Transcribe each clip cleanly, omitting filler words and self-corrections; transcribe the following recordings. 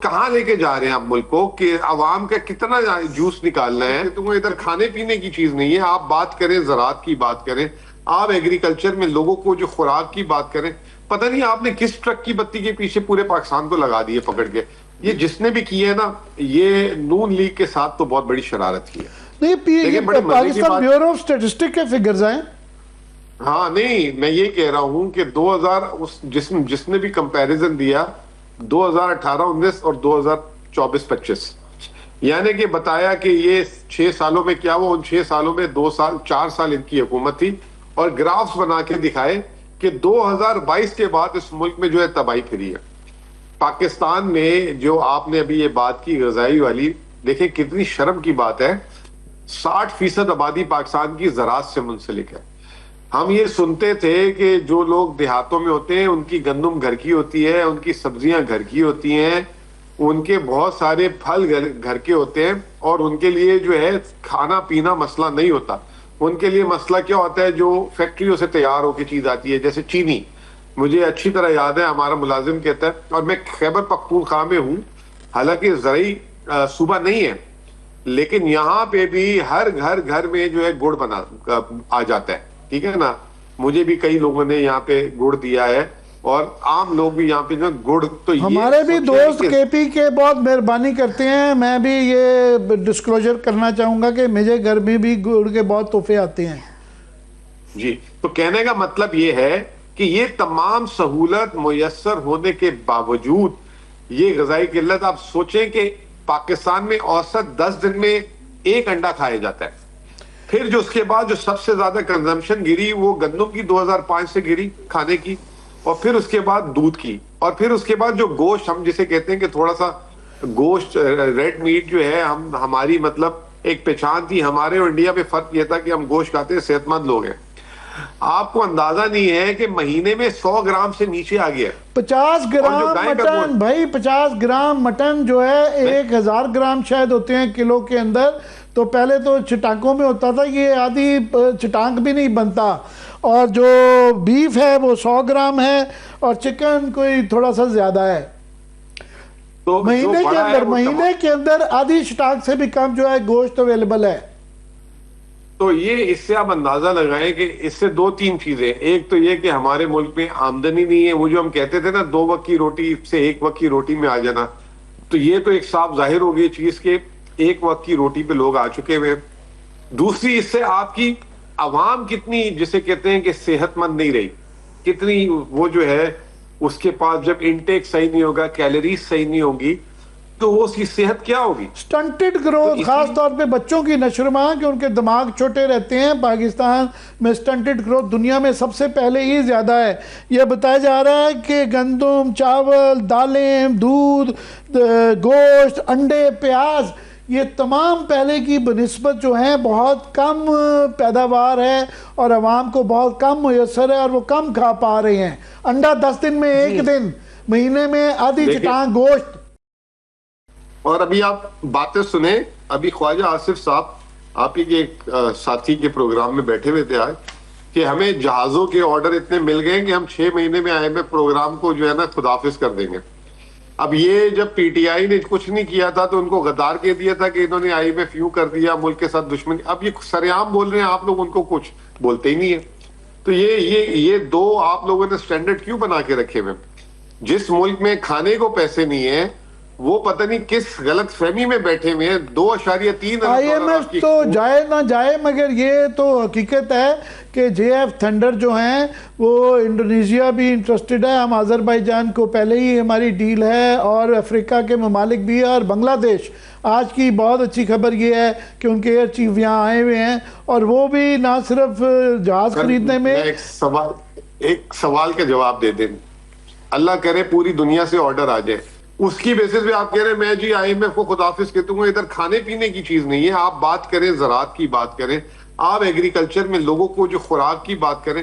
کہاں لے کے جا رہے ہیں آپ ملک کو کہ عوام کا کتنا جوس نکالنا ہے؟ تمہیں ادھر کھانے پینے کی چیز نہیں ہے. آپ بات کریں زراعت کی بات کریں, آپ ایگریکلچر میں لوگوں کو جو خوراک کی بات کریں, پتہ نہیں آپ نے کس ٹرک کی بتی کے پیچھے پورے پاکستان کو لگا دیے پکڑ کے. یہ جس نے بھی کیے نا, یہ نون لیگ کے ساتھ تو بہت بڑی شرارت کی ہے. نہیں, پاکستان بیورو آف اسٹیٹسٹک کے فگرز ہیں. ہاں نہیں, میں یہ کہہ رہا ہوں کہ جس نے بھی کمپیریزن دیا 2018-19 اور 2024-25, یعنی کہ بتایا کہ یہ 6 سالوں میں کیا ہوا, ان 6 سالوں میں 4 سال ان کی حکومت تھی, اور گرافز بنا کے دکھائے کہ 2022 کے بعد اس ملک میں جو ہے تباہی پھری ہے. پاکستان میں جو آپ نے ابھی یہ بات کی غذائی والی, دیکھیں کتنی شرم کی بات ہے, 60% آبادی پاکستان کی زراعت سے منسلک ہے. ہم یہ سنتے تھے کہ جو لوگ دیہاتوں میں ہوتے ہیں ان کی گندم گھر کی ہوتی ہے, ان کی سبزیاں گھر کی ہوتی ہیں, ان کے بہت سارے پھل گھر کے ہوتے ہیں, اور ان کے لیے جو ہے کھانا پینا مسئلہ نہیں ہوتا. ان کے لیے مسئلہ کیا ہوتا ہے, جو فیکٹریوں سے تیار ہو کے چیز آتی ہے, جیسے چینی. مجھے اچھی طرح یاد ہے, ہمارا ملازم کہتا ہے, اور میں خیبر پختونخوا میں ہوں, حالانکہ زرعی صوبہ نہیں ہے, لیکن یہاں پہ بھی ہر گھر میں جو ہے گڑ بنا آ جاتا ہے. ٹھیک ہے نا, مجھے بھی کئی لوگوں نے یہاں پہ گڑ دیا ہے, اور عام لوگ بھی یہاں پہ جو گڑ, تو ہمارے بھی دوست کے پی کے بہت مہربانی کرتے ہیں. میں بھی یہ ڈسکلوجر کرنا چاہوں گا کہ مجھے گھر میں بھی گڑ کے بہت تحفے آتے ہیں. جی, تو کہنے کا مطلب یہ ہے کہ یہ تمام سہولت میسر ہونے کے باوجود یہ غذائی قلت. آپ سوچیں کہ پاکستان میں اوسط 10 دن میں 1 انڈا کھایا جاتا ہے. پھر جو اس کے بعد جو سب سے زیادہ کنزمپشن گری وہ گندم کی 2005 سے گری کھانے کی, اور پھر اس کے بعد دودھ کی, اور پھر اس کے بعد جو گوشت, ہم جسے کہتے ہیں کہ تھوڑا سا گوشت ریڈ میٹ جو ہے, ہماری مطلب ایک پہچان تھی ہمارے اور انڈیا میں. فرق یہ تھا کہ ہم گوشت کھاتے ہیں, صحت مند لوگ ہیں. آپ کو اندازہ نہیں ہے کہ مہینے میں 100 گرام سے نیچے آ گیا. 50 گرام مٹن بھائی, 50 گرام مٹن جو ہے 1000 گرام شاید ہوتے ہیں کلو کے اندر. تو پہلے تو چٹانکوں میں ہوتا تھا, یہ آدھی چٹانک بھی نہیں بنتا. اور جو بیف ہے وہ 100 گرام ہے, اور چکن کوئی تھوڑا سا زیادہ ہے. تو مہینے کے اندر آدھی چٹانک سے بھی کم جو ہے گوشت اویلیبل ہے. تو یہ اس سے آپ اندازہ لگائیں کہ اس سے 2-3 چیزیں. ایک تو یہ کہ ہمارے ملک میں آمدنی نہیں ہے. وہ جو ہم کہتے تھے نا 2 وقت کی روٹی سے 1 وقت کی روٹی میں آ جانا, تو یہ تو ایک صاف ظاہر ہو گئی چیز کہ 1 وقت کی روٹی پہ لوگ آ چکے ہوئے. دوسری, اس سے آپ کی عوام کتنی جسے کہتے ہیں کہ صحت مند نہیں رہی, کتنی وہ جو ہے اس کے پاس جب انٹیک صحیح نہیں ہوگا, کیلوریز صحیح نہیں ہوگی, تو وہ اس کی صحت کیا ہوگی؟ سٹنٹڈ گروتھ, خاص طور پہ بچوں کی نشوونما کہ ان کے دماغ چھوٹے رہتے ہیں. پاکستان میں سٹنٹڈ گروتھ دنیا میں سب سے پہلے ہی زیادہ ہے. یہ بتایا جا رہا ہے کہ گندم, چاول, دالیں, دودھ, گوشت, انڈے, پیاز, یہ تمام پہلے کی بنسبت جو ہیں بہت کم پیداوار ہے, اور عوام کو بہت کم میسر ہے, اور وہ کم کھا پا رہے ہیں. انڈا 10 دن میں 1 دن, مہینے میں آدھی چٹان گوشت. اور ابھی آپ باتیں سنیں, ابھی خواجہ آصف صاحب آپ ہی کے ایک ساتھی کے پروگرام میں بیٹھے ہوئے تھے آج, کہ ہمیں جہازوں کے آرڈر اتنے مل گئے کہ ہم 6 مہینے میں آئے میں پروگرام کو جو ہے نا خداحافظ کر دیں گے. اب یہ جب پی ٹی آئی نے کچھ نہیں کیا تھا تو ان کو غدار کہہ دیا تھا کہ انہوں نے IMF یوں کر دیا, ملک کے ساتھ دشمنی. اب یہ سریعام بول رہے ہیں, آپ لوگ ان کو کچھ بولتے ہی نہیں ہیں. تو یہ 2 آپ لوگوں نے سٹینڈرڈ کیوں بنا کے رکھے ہوئے؟ جس ملک میں کھانے کو پیسے نہیں ہیں وہ پتہ نہیں کس غلط فہمی میں بیٹھے ہوئے ہیں. 2.3 IMF تو جائے نہ جائے, مگر یہ تو حقیقت ہے کہ JF تھنڈر جو ہیں وہ انڈونیشیا بھی انٹرسٹڈ ہے. ہم آذربائیجان کو پہلے ہی ہماری ڈیل ہے, اور افریقہ کے ممالک بھی ہے, اور بنگلہ دیش. آج کی بہت اچھی خبر یہ ہے کہ ان کے ایئر چیف یہاں آئے ہوئے ہیں, اور وہ بھی نہ صرف جہاز خریدنے میں. ایک سوال کا جواب دے دیں, اللہ کرے پوری دنیا سے آرڈر آ جائے, اس کی بیسس پہ آپ کہہ رہے ہیں میں جی IMF کو خداحافظ کہتا ہوں. ادھر کھانے پینے کی چیز نہیں ہے. آپ بات کریں زراعت کی بات کریں, آپ ایگریکلچر میں لوگوں کو جو خوراک کی بات کریں,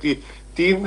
3